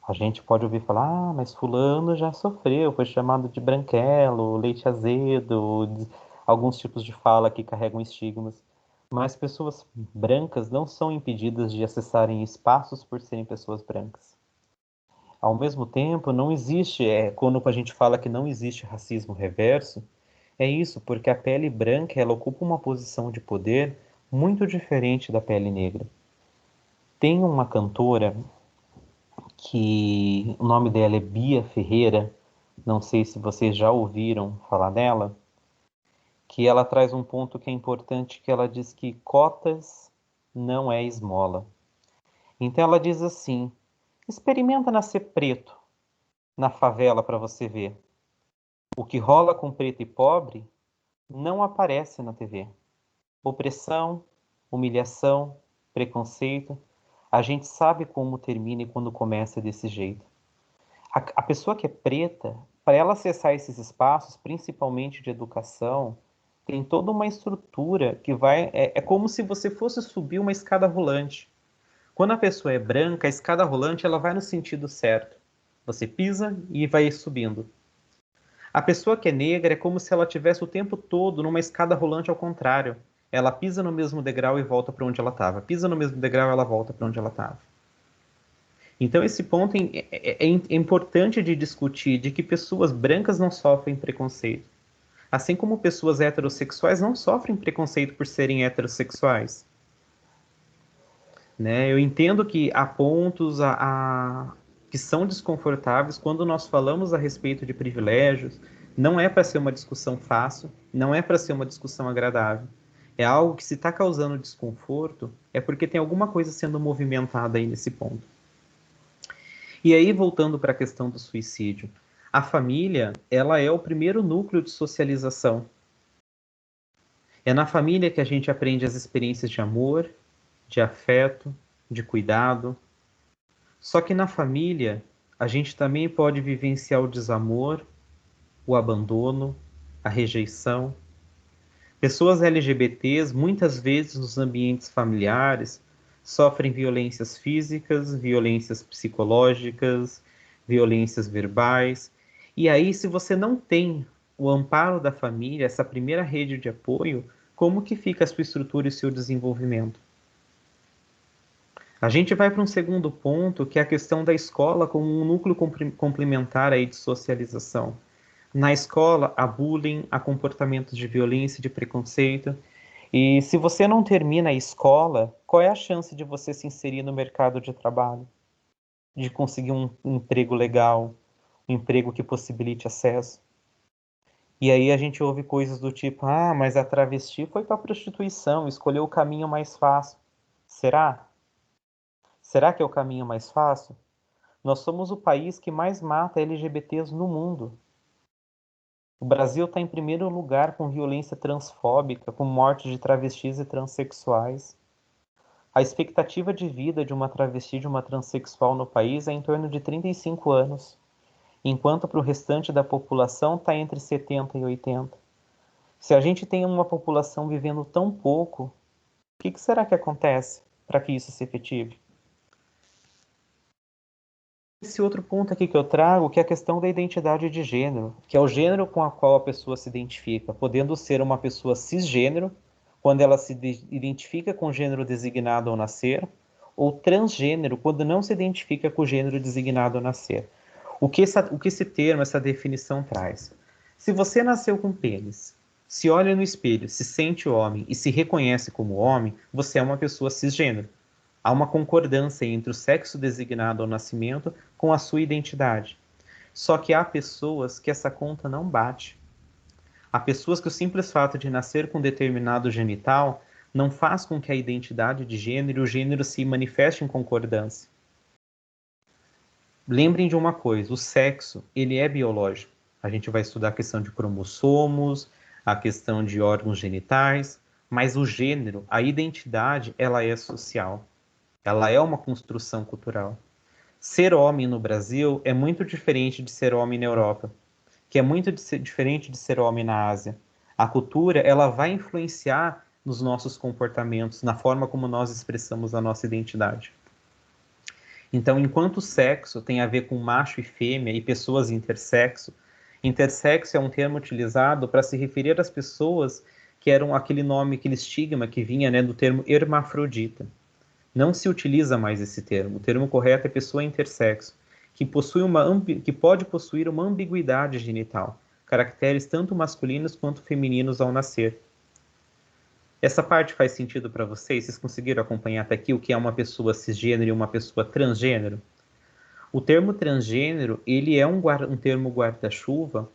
A gente pode ouvir falar, mas fulano já sofreu, foi chamado de branquelo, leite azedo, alguns tipos de fala que carregam estigmas. Mas pessoas brancas não são impedidas de acessarem espaços por serem pessoas brancas. Ao mesmo tempo, não existe, quando a gente fala que não existe racismo reverso, é isso, porque a pele branca ela ocupa uma posição de poder muito diferente da pele negra. Tem uma cantora que o nome dela é Bia Ferreira, não sei se vocês já ouviram falar dela, que ela traz um ponto que é importante, que ela diz que cotas não é esmola. Então ela diz assim, experimenta nascer preto na favela para você ver. O que rola com preto e pobre não aparece na TV. Opressão, humilhação, preconceito, a gente sabe como termina e quando começa desse jeito. A pessoa que é preta, para ela acessar esses espaços, principalmente de educação, tem toda uma estrutura que vai. É como se você fosse subir uma escada rolante. Quando a pessoa é branca, a escada rolante ela vai no sentido certo. Você pisa e vai subindo. A pessoa que é negra é como se ela tivesse o tempo todo numa escada rolante ao contrário. Ela pisa no mesmo degrau e volta para onde ela estava. Pisa no mesmo degrau e ela volta para onde ela estava. Então esse ponto é importante de discutir, de que pessoas brancas não sofrem preconceito. Assim como pessoas heterossexuais não sofrem preconceito por serem heterossexuais. Né? Eu entendo que há pontos que são desconfortáveis quando nós falamos a respeito de privilégios. Não é para ser uma discussão fácil, não é para ser uma discussão agradável. É algo que se está causando desconforto, é porque tem alguma coisa sendo movimentada aí nesse ponto. E aí, voltando para a questão do suicídio, a família, ela é o primeiro núcleo de socialização. É na família que a gente aprende as experiências de amor, de afeto, de cuidado. Só que na família, a gente também pode vivenciar o desamor, o abandono, a rejeição, Pessoas LGBTs, muitas vezes nos ambientes familiares, sofrem violências físicas, violências psicológicas, violências verbais. E aí, se você não tem o amparo da família, essa primeira rede de apoio, como que fica a sua estrutura e o seu desenvolvimento? A gente vai para um segundo ponto, que é a questão da escola como um núcleo complementar aí de socialização. Na escola, há bullying, há comportamentos de violência e de preconceito. E se você não termina a escola, qual é a chance de você se inserir no mercado de trabalho? De conseguir um emprego legal, um emprego que possibilite acesso? E aí a gente ouve coisas do tipo, ah, mas a travesti foi para a prostituição, escolheu o caminho mais fácil. Será? Será que é o caminho mais fácil? Nós somos o país que mais mata LGBTs no mundo. O Brasil está em primeiro lugar com violência transfóbica, com morte de travestis e transexuais. A expectativa de vida de uma travesti e de uma transexual no país é em torno de 35 anos, enquanto para o restante da população está entre 70 e 80. Se a gente tem uma população vivendo tão pouco, o que será que acontece para que isso se efetive? Esse outro ponto aqui que eu trago, que é a questão da identidade de gênero, que é o gênero com a qual a pessoa se identifica, podendo ser uma pessoa cisgênero, quando ela se identifica com o gênero designado ao nascer, ou transgênero, quando não se identifica com o gênero designado ao nascer. O que esse termo, essa definição traz? Se você nasceu com pênis, se olha no espelho, se sente homem e se reconhece como homem, você é uma pessoa cisgênero. Há uma concordância entre o sexo designado ao nascimento com a sua identidade. Só que há pessoas que essa conta não bate. Há pessoas que o simples fato de nascer com determinado genital não faz com que a identidade de gênero e o gênero se manifeste em concordância. Lembrem de uma coisa, o sexo, ele é biológico. A gente vai estudar a questão de cromossomos, a questão de órgãos genitais, mas o gênero, a identidade, ela é social. Ela é uma construção cultural. Ser homem no Brasil é muito diferente de ser homem na Europa, que é muito diferente de ser homem na Ásia. A cultura, ela vai influenciar nos nossos comportamentos, na forma como nós expressamos a nossa identidade. Então, enquanto o sexo tem a ver com macho e fêmea e pessoas intersexo, intersexo é um termo utilizado para se referir às pessoas que eram aquele nome, aquele estigma que vinha, né, do termo hermafrodita. Não se utiliza mais esse termo. O termo correto é pessoa intersexo, que pode possuir uma ambiguidade genital, caracteres tanto masculinos quanto femininos ao nascer. Essa parte faz sentido para vocês? Vocês conseguiram acompanhar até aqui o que é uma pessoa cisgênero e uma pessoa transgênero? O termo transgênero, ele é um termo guarda-chuva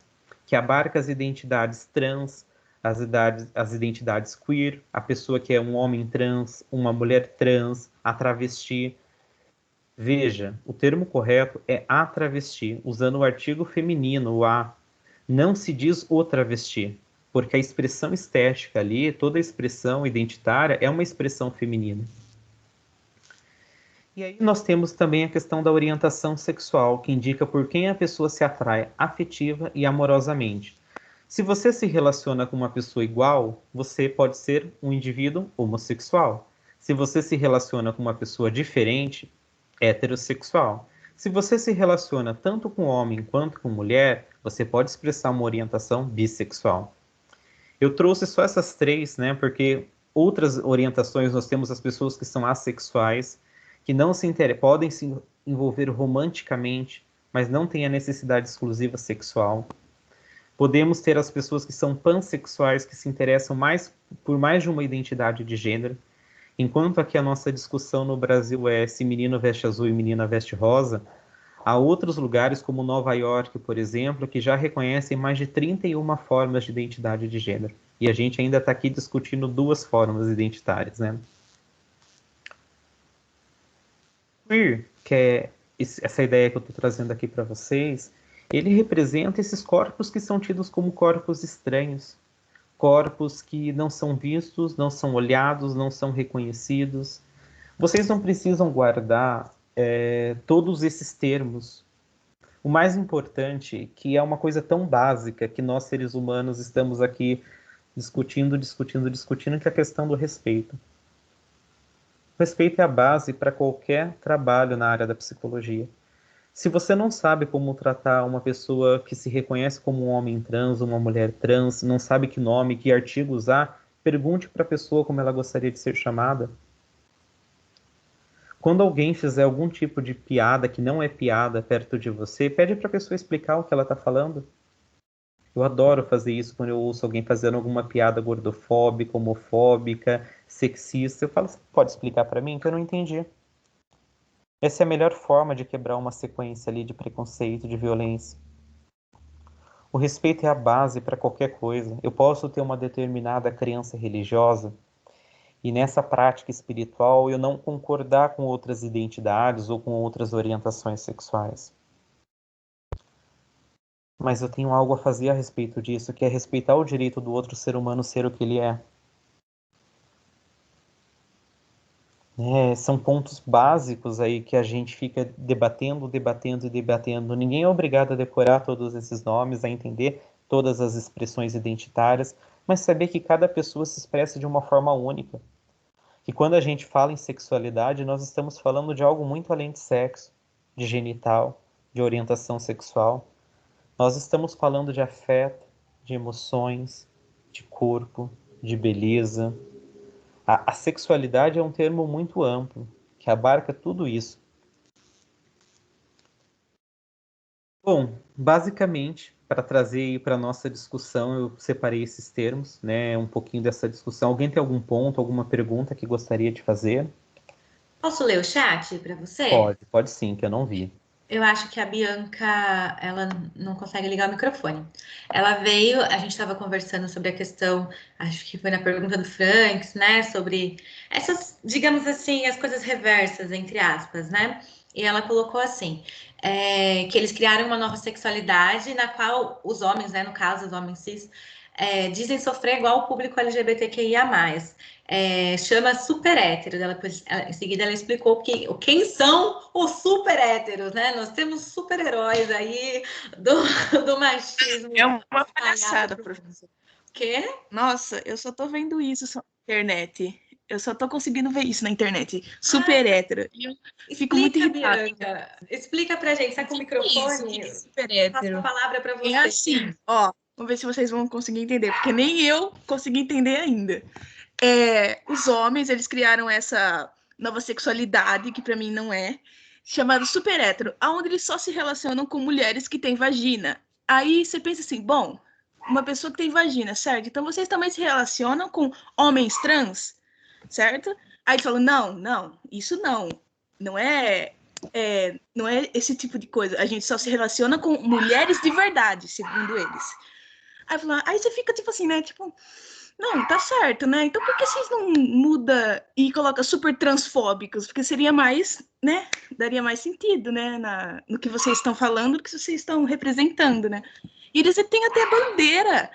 que abarca as identidades trans, as identidades queer, a pessoa que é um homem trans, uma mulher trans, a travesti. Veja, o termo correto é a travesti, usando o artigo feminino, o a. Não se diz o travesti, porque a expressão estética ali, toda a expressão identitária é uma expressão feminina. E aí nós temos também a questão da orientação sexual, que indica por quem a pessoa se atrai afetiva e amorosamente. Se você se relaciona com uma pessoa igual, você pode ser um indivíduo homossexual. Se você se relaciona com uma pessoa diferente, heterossexual. Se você se relaciona tanto com homem quanto com mulher, você pode expressar uma orientação bissexual. Eu trouxe só essas três, né, porque outras orientações nós temos as pessoas que são assexuais, que não podem se envolver romanticamente, mas não têm a necessidade exclusiva sexual. Podemos ter as pessoas que são pansexuais, que se interessam por mais de uma identidade de gênero. Enquanto aqui a nossa discussão no Brasil é se menino veste azul e menina veste rosa, há outros lugares, como Nova York, por exemplo, que já reconhecem mais de 31 formas de identidade de gênero. E a gente ainda está aqui discutindo 2 formas identitárias, né? Queer, que é essa ideia que eu estou trazendo aqui para vocês, ele representa esses corpos que são tidos como corpos estranhos, corpos que não são vistos, não são olhados, não são reconhecidos. Vocês não precisam guardar todos esses termos. O mais importante, que é uma coisa tão básica, que nós seres humanos estamos aqui discutindo, que é a questão do respeito. O respeito é a base para qualquer trabalho na área da psicologia. Se você não sabe como tratar uma pessoa que se reconhece como um homem trans, uma mulher trans, não sabe que nome, que artigo usar, pergunte para a pessoa como ela gostaria de ser chamada. Quando alguém fizer algum tipo de piada que não é piada perto de você, pede para a pessoa explicar o que ela está falando. Eu adoro fazer isso quando eu ouço alguém fazendo alguma piada gordofóbica, homofóbica, sexista. Eu falo, você pode explicar para mim que eu não entendi. Essa é a melhor forma de quebrar uma sequência ali de preconceito, de violência. O respeito é a base para qualquer coisa. Eu posso ter uma determinada crença religiosa e nessa prática espiritual eu não concordar com outras identidades ou com outras orientações sexuais. Mas eu tenho algo a fazer a respeito disso, que é respeitar o direito do outro ser humano ser o que ele é. São pontos básicos aí que a gente fica debatendo. Ninguém é obrigado a decorar todos esses nomes, a entender todas as expressões identitárias, mas saber que cada pessoa se expressa de uma forma única. E quando a gente fala em sexualidade, nós estamos falando de algo muito além de sexo, de genital, de orientação sexual. Nós estamos falando de afeto, de emoções, de corpo, de beleza. A sexualidade é um termo muito amplo, que abarca tudo isso. Bom, basicamente, para trazer para a nossa discussão, eu separei esses termos, né? Um pouquinho dessa discussão. Alguém tem algum ponto, alguma pergunta que gostaria de fazer? Posso ler o chat para você? Pode sim, que eu não vi. Eu acho que a Bianca, ela não consegue ligar o microfone. Ela veio, a gente estava conversando sobre a questão, acho que foi na pergunta do Franks, né? Sobre essas, digamos assim, as coisas reversas, entre aspas, né? E ela colocou assim, que eles criaram uma nova sexualidade na qual os homens, né? No caso, os homens cis, dizem sofrer igual o público LGBTQIA+. Chama super hétero. Em seguida, ela explicou quem são os super héteros, né? Nós temos super heróis aí do machismo. É uma palhaçada, professor. O quê? Nossa, eu só tô vendo isso na internet. Eu só tô conseguindo ver isso na internet. Super hétero. E eu fico muito irritada. Bianca. Explica pra gente. Tá com o microfone? Isso, super hétero. Passo a palavra pra você. É assim, ó. Vamos ver se vocês vão conseguir entender, porque nem eu consegui entender ainda. Os homens, eles criaram essa nova sexualidade, que pra mim não é, chamada super hétero, onde eles só se relacionam com mulheres que têm vagina. Aí você pensa assim, bom, uma pessoa que tem vagina, certo? Então vocês também se relacionam com homens trans, certo? Aí eles falam, não, isso não. Não é esse tipo de coisa. A gente só se relaciona com mulheres de verdade, segundo eles. Aí você fica tipo assim, né? Tipo, não, tá certo, né? Então por que vocês não mudam e colocam super transfóbicos? Porque seria mais, né? Daria mais sentido, né? No que vocês estão falando, no que vocês estão representando, né? E eles têm até bandeira.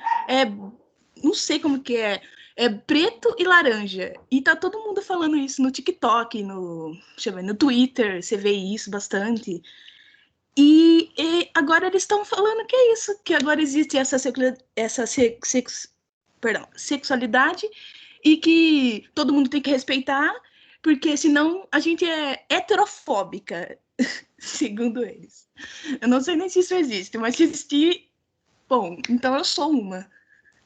Não sei como que é. É preto e laranja. E tá todo mundo falando isso no TikTok, no Twitter, você vê isso bastante. E agora eles estão falando que é isso, que agora existe essa sexualidade e que todo mundo tem que respeitar, porque senão a gente é heterofóbica, segundo eles. Eu não sei nem se isso existe, mas se existir, bom, então eu sou uma.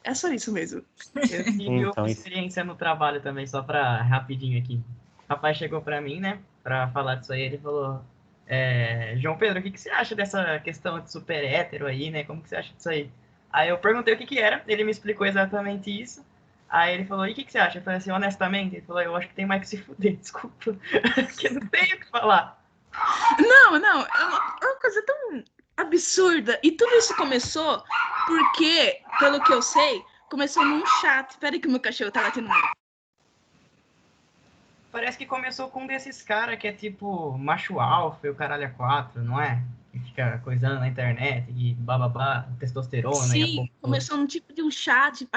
É só isso mesmo. Eu tive uma experiência no trabalho também, só para rapidinho aqui. O rapaz chegou para mim, né, para falar disso aí, ele falou... João Pedro, o que você acha dessa questão de super hétero aí, né? Como que você acha disso aí? Aí eu perguntei o que era, ele me explicou exatamente isso. Aí ele falou, e o que você acha? Eu falei assim, honestamente, ele falou, eu acho que tem mais que se fuder, desculpa, porque não tenho o que falar. Não, é uma coisa tão absurda. E tudo isso começou porque, pelo que eu sei, começou num chat. Espera aí que o meu cachorro tá latindo muito. Parece que começou com um desses caras que é tipo macho alfa e o caralho é 4, não é? Que fica coisando na internet e bababá, testosterona. Sim, começou num tipo de um chat.